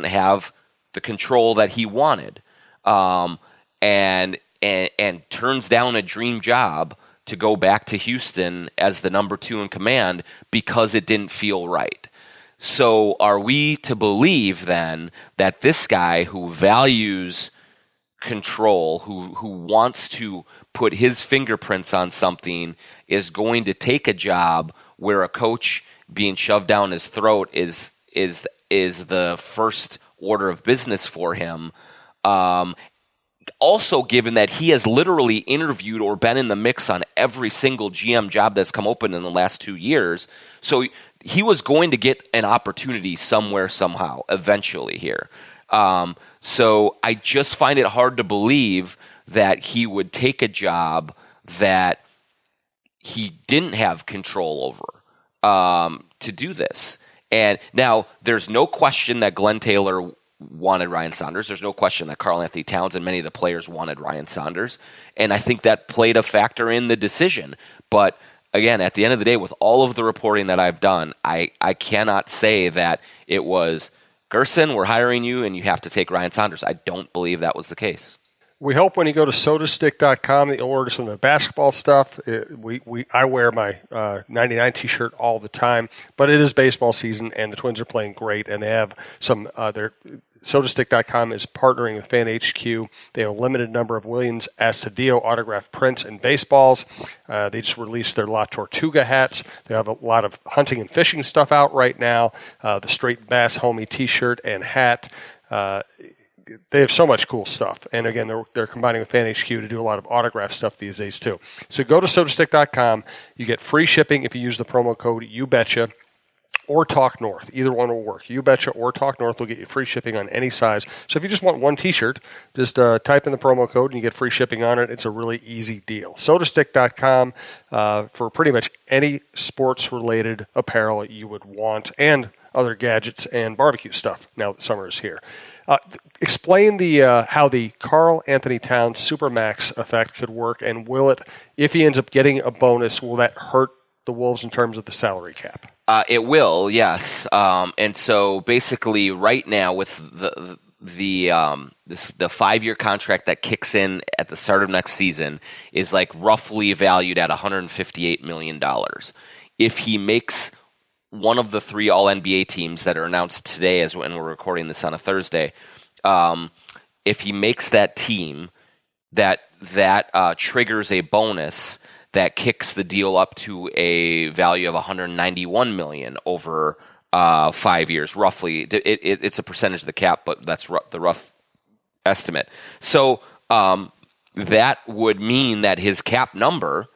have the control that he wanted, and turns down a dream job to go back to Houston as the number 2 in command because it didn't feel right. So are we to believe then that this guy who values control, who wants to put his fingerprints on something, is going to take a job where a coach being shoved down his throat is the first order of business for him? Also, given that he has literally interviewed or been in the mix on every single GM job that's come open in the last 2 years, so he was going to get an opportunity somewhere, somehow, eventually here. So I just find it hard to believe that he would take a job that he didn't have control over to do this. And now there's no question that Glenn Taylor wanted Ryan Saunders. There's no question that Karl Anthony Towns and many of the players wanted Ryan Saunders. And I think that played a factor in the decision. But again, at the end of the day, with all of the reporting that I've done, I cannot say that it was, Gerson, we're hiring you and you have to take Ryan Saunders. I don't believe that was the case. We hope when you go to sodastick.com that you'll order some of the basketball stuff. I wear my 99 t-shirt all the time, but it is baseball season and the Twins are playing great, and they have some sodastick.com is partnering with Fan HQ. They have a limited number of Williams Astudillo autographed prints and baseballs. They just released their La Tortuga hats. They have a lot of hunting and fishing stuff out right now. The Straight Bass Homie t-shirt and hat. They have so much cool stuff. And again, they're combining with Fan HQ to do a lot of autograph stuff these days too. So go to sodastick.com. You get free shipping if you use the promo code YouBetcha or Talk North. Either one will work. YouBetcha or Talk North will get you free shipping on any size. So if you just want one t-shirt, just type in the promo code and you get free shipping on it. It's a really easy deal. Sodastick.com for pretty much any sports-related apparel you would want, and other gadgets and barbecue stuff now that summer is here. Explain how the Karl Anthony Towns Supermax effect could work, and will it, if he ends up getting a bonus, will that hurt the Wolves in terms of the salary cap? It will, yes. And so basically, right now with the 5-year contract that kicks in at the start of next season is like roughly valued at $158 million. If he makes one of the 3 All-NBA teams that are announced today, as when we're recording this on a Thursday, if he makes that team, that triggers a bonus that kicks the deal up to a value of $191 million over 5 years, roughly. It's a percentage of the cap, but that's the rough estimate. So that would mean that his cap number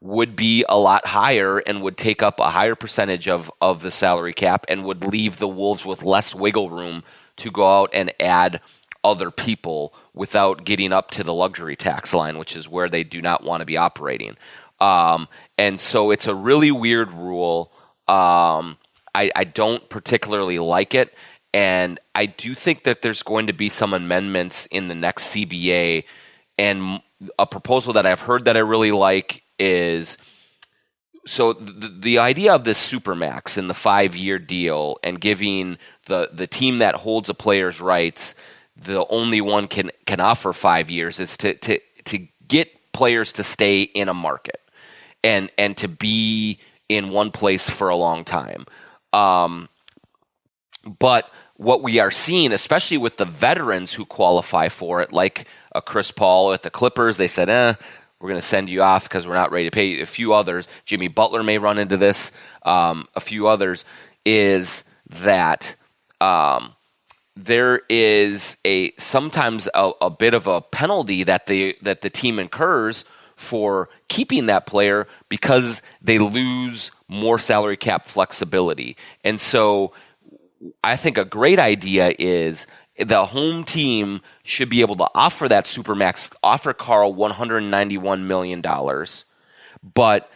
would be a lot higher and would take up a higher percentage of the salary cap and would leave the Wolves with less wiggle room to go out and add other people without getting up to the luxury tax line, which is where they do not want to be operating. And so it's a really weird rule. I don't particularly like it, and I do think that there's going to be some amendments in the next CBA, and a proposal that I've heard that I really like is, so the idea of this Supermax in the 5-year deal and giving the team that holds a player's rights, the only one can offer 5 years, is to get players to stay in a market and to be in one place for a long time. But what we are seeing, especially with the veterans who qualify for it, like a Chris Paul at the Clippers, they said, we're going to send you off because we're not ready to pay you. A few others, Jimmy Butler may run into this, a few others, is that there is sometimes a bit of a penalty that the team incurs for keeping that player because they lose more salary cap flexibility. And so I think a great idea is the home team should be able to offer that Supermax, offer Karl $191 million, but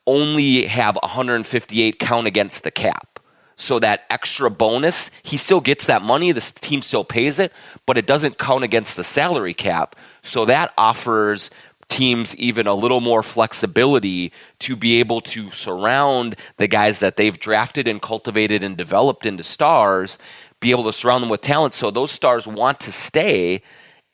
only have 158 count against the cap. So that extra bonus, he still gets that money, the team still pays it, but it doesn't count against the salary cap. So that offers teams even a little more flexibility to be able to surround the guys that they've drafted and cultivated and developed into stars, be able to surround them with talent so those stars want to stay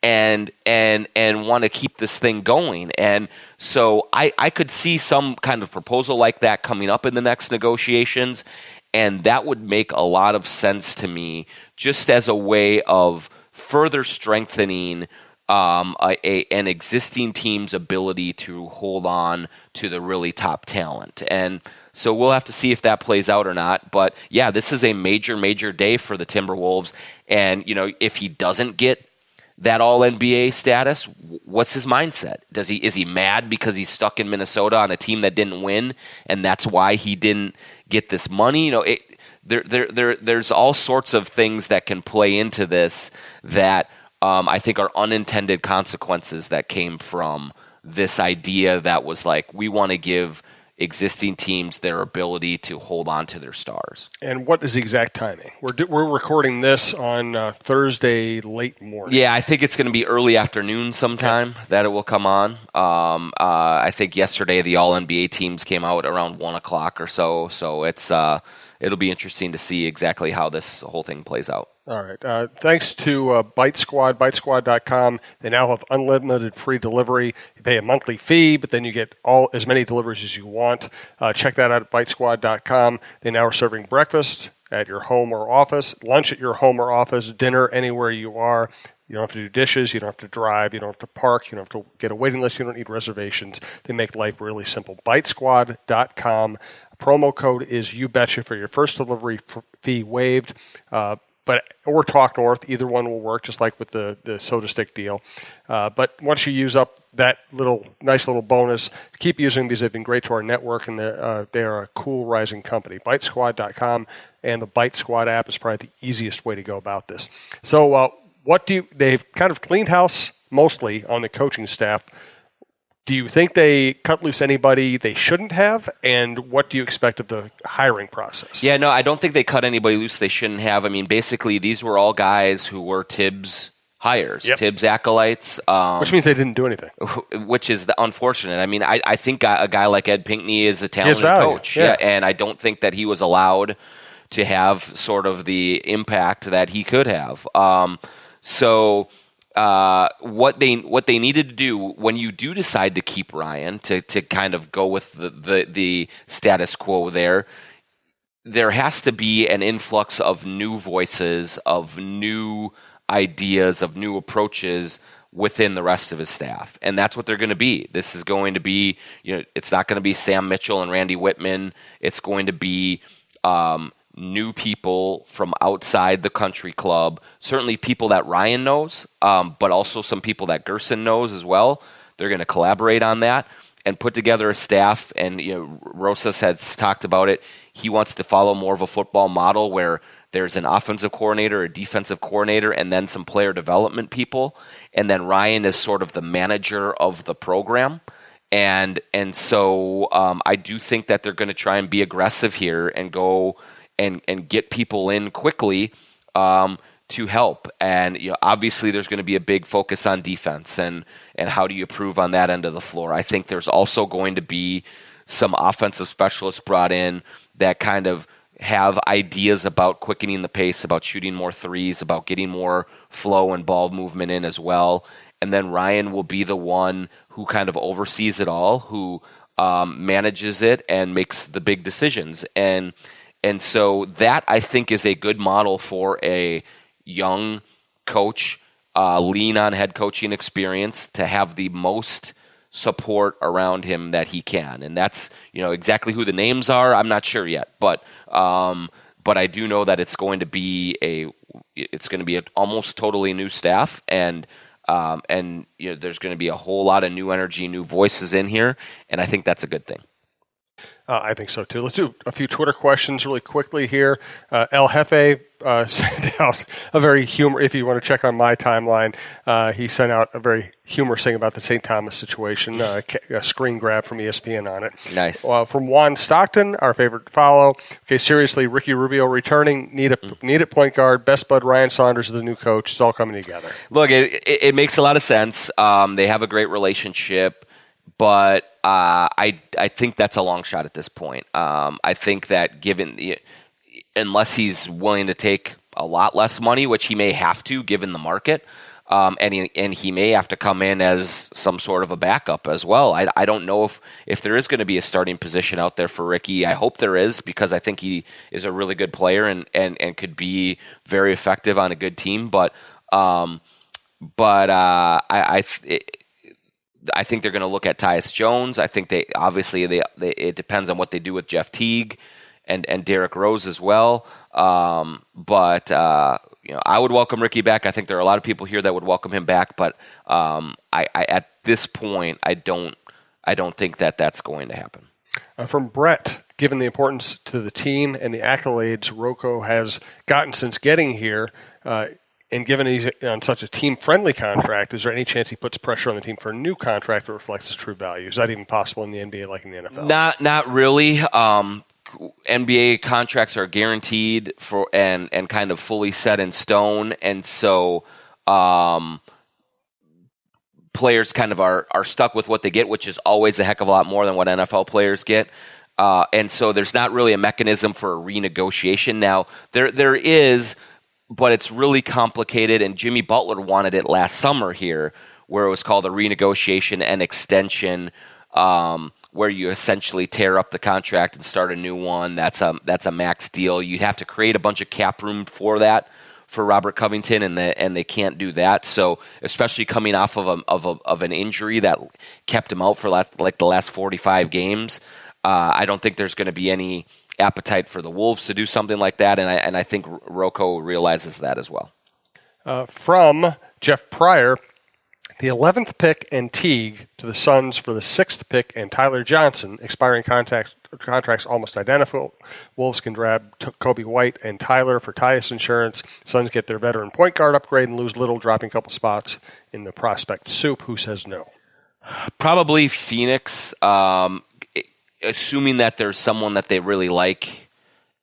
and want to keep this thing going. And so I could see some kind of proposal like that coming up in the next negotiations, and that would make a lot of sense to me just as a way of further strengthening an existing team's ability to hold on to the really top talent. And so we'll have to see if that plays out or not. But yeah, this is a major, major day for the Timberwolves. And, if he doesn't get that All-NBA status, what's his mindset? Is he mad because he's stuck in Minnesota on a team that didn't win, and that's why he didn't get this money? There's all sorts of things that can play into this that I think are unintended consequences that came from this idea that was like, we want to give existing teams their ability to hold on to their stars. And what is the exact timing? We're recording this on Thursday late morning. Yeah, I think it's going to be early afternoon sometime that it will come on. I think yesterday the All-NBA teams came out around 1 o'clock or so. So it'll be interesting to see exactly how this whole thing plays out. All right. Thanks to Bite Squad, bitesquad.com. They now have unlimited free delivery. You pay a monthly fee, but then you get as many deliveries as you want. Check that out at bitesquad.com. They now are serving breakfast at your home or office, lunch at your home or office, dinner anywhere you are. You don't have to do dishes. You don't have to drive. You don't have to park. You don't have to get a waiting list. You don't need reservations. They make life really simple. bitesquad.com. Promo code is YouBetcha for your first delivery fee waived. Or Talk North, either one will work, just like with the soda stick deal. But once you use up that nice little bonus, keep using them because they've been great to our network, and they are a cool rising company. BiteSquad.com and the Bite Squad app is probably the easiest way to go about this. So they've kind of cleaned house mostly on the coaching staff. Do you think they cut loose anybody they shouldn't have? And what do you expect of the hiring process? Yeah, no, I don't think they cut anybody loose they shouldn't have. I mean, basically, these were all guys who were Tibbs hires, Tibbs acolytes. Which means they didn't do anything. Which is unfortunate. I mean, I think a guy like Ed Pinckney is a talented coach. Yeah, and I don't think that he was allowed to have sort of the impact that he could have. What they needed to do when you do decide to keep Ryan to kind of go with the status quo there has to be an influx of new voices, of new ideas, of new approaches within the rest of his staff. And that's what they're going to be. This is going to be, it's not going to be Sam Mitchell and Randy Whitman. It's going to be new people from outside the country club, certainly people that Ryan knows, but also some people that Gerson knows as well. They're going to collaborate on that and put together a staff. And Rosas has talked about it. He wants to follow more of a football model where there's an offensive coordinator, a defensive coordinator, and then some player development people. And then Ryan is sort of the manager of the program. And so I do think that they're going to try and be aggressive here and go and get people in quickly to help. And obviously there's going to be a big focus on defense and how do you improve on that end of the floor. I think there's also going to be some offensive specialists brought in that kind of have ideas about quickening the pace, about shooting more threes, about getting more flow and ball movement in as well. And then Ryan will be the one who kind of oversees it all, who manages it and makes the big decisions. And so that, I think, is a good model for a young coach, lean on head coaching experience to have the most support around him that he can. And that's, exactly who the names are, I'm not sure yet. But I do know that it's going to be an almost totally new staff, and there's going to be a whole lot of new energy, new voices in here, and I think that's a good thing. I think so, too. Let's do a few Twitter questions really quickly here. El Jefe sent out a very if you want to check on my timeline, he sent out a very humorous thing about the St. Thomas situation, a screen grab from ESPN on it. Nice. From Juan Stockton, our favorite follow. Okay, seriously, Ricky Rubio returning, need a point guard, best bud Ryan Saunders is the new coach. It's all coming together. Look, it makes a lot of sense. They have a great relationship. But I think that's a long shot at this point. I think that unless he's willing to take a lot less money, which he may have to given the market. And he may have to come in as some sort of a backup as well. I don't know if there is going to be a starting position out there for Ricky. I hope there is, because I think he is a really good player and could be very effective on a good team. But I think they're going to look at Tyus Jones. I think they it depends on what they do with Jeff Teague and Derrick Rose as well. I would welcome Ricky back. I think there are a lot of people here that would welcome him back, but at this point, I don't think that that's going to happen. From Brett, given the importance to the team and the accolades Rocco has gotten since getting here, and given he's on such a team-friendly contract, is there any chance he puts pressure on the team for a new contract that reflects his true value? Is that even possible in the NBA like in the NFL? Not really. NBA contracts are guaranteed for and kind of fully set in stone, and so players kind of are stuck with what they get, which is always a heck of a lot more than what NFL players get. And so there's not really a mechanism for a renegotiation. Now there is, but it's really complicated, and Jimmy Butler wanted it last summer here, where it was called a renegotiation and extension, where you essentially tear up the contract and start a new one. That's a max deal. You'd have to create a bunch of cap room for that for Robert Covington, and they can't do that. So especially coming off of an injury that kept him out for the last 45 games, I don't think there's going to be any appetite for the Wolves to do something like that, and I think Rocco realizes that as well. From Jeff Pryor, the 11th pick and Teague to the Suns for the 6th pick and Tyler Johnson, expiring contracts almost identical. Wolves can grab Kobe White and Tyler for Tyus insurance. Suns get their veteran point guard upgrade and lose Little, dropping a couple spots in the prospect soup. Who says no? Probably Phoenix, assuming that there's someone that they really like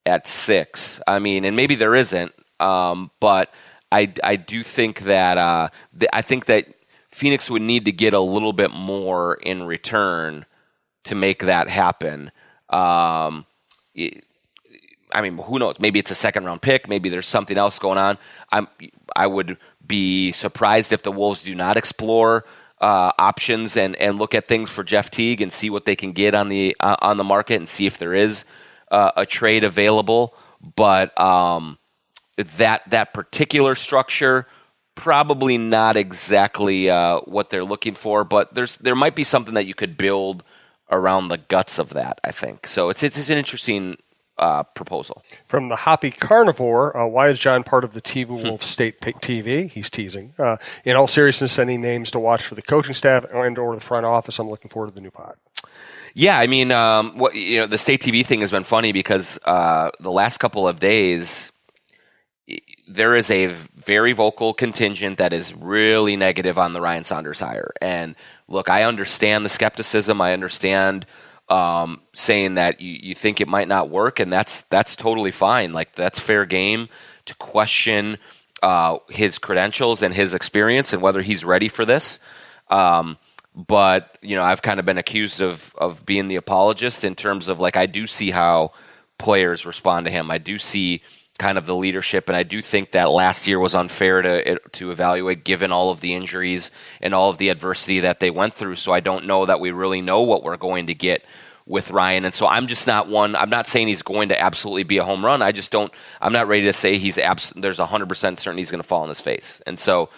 at 6. I mean, and maybe there isn't, but I do think that I think that Phoenix would need to get a little bit more in return to make that happen. I mean, who knows? Maybe it's a second-round pick. Maybe there's something else going on. I would be surprised if the Wolves do not explore options and look at things for Jeff Teague and see what they can get on the market and see if there is a trade available. But that particular structure, probably not exactly what they're looking for, but there might be something that you could build around the guts of that, I think. So it's an interesting proposal. From the Hoppy Carnivore, why is John part of the TV Wolf State TV? He's teasing. In all seriousness, any names to watch for the coaching staff and or the front office? I'm looking forward to the new pod. Yeah, I mean, the State TV thing has been funny because the last couple of days, there is a very vocal contingent that is really negative on the Ryan Saunders hire. And look, I understand the skepticism. I understand saying that you think it might not work, and that's totally fine. Like, that's fair game to question his credentials and his experience and whether he's ready for this. But, I've kind of been accused of being the apologist in terms of, like, I do see how players respond to him. I do see kind of the leadership, and I do think that last year was unfair to evaluate given all of the injuries and all of the adversity that they went through. So I don't know that we really know what we're going to get with Ryan. And so I'm just not I'm not saying he's going to absolutely be a home run. I'm not ready to say there's 100% certain he's going to fall on his face. And so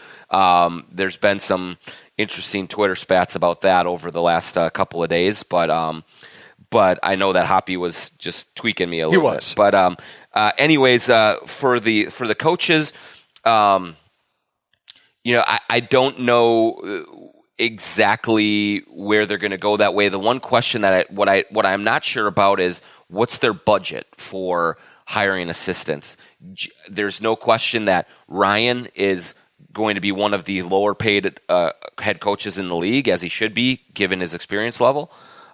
there's been some interesting Twitter spats about that over the last couple of days, but I know that Hoppy was just tweaking me a little bit. But anyways, for the coaches, I don't know exactly where they're going to go that way. The one question that what I'm not sure about is what's their budget for hiring assistants. There's no question that Ryan is going to be one of the lower paid head coaches in the league, as he should be given his experience level.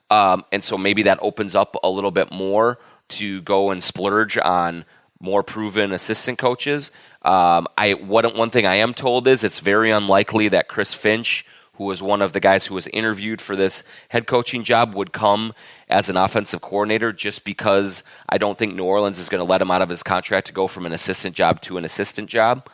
And so maybe that opens up a little bit more to go and splurge on more proven assistant coaches. One thing I am told is it's very unlikely that Chris Finch, who was one of the guys who was interviewed for this head coaching job, would come as an offensive coordinator, just because I don't think New Orleans is going to let him out of his contract to go from an assistant job to an assistant job.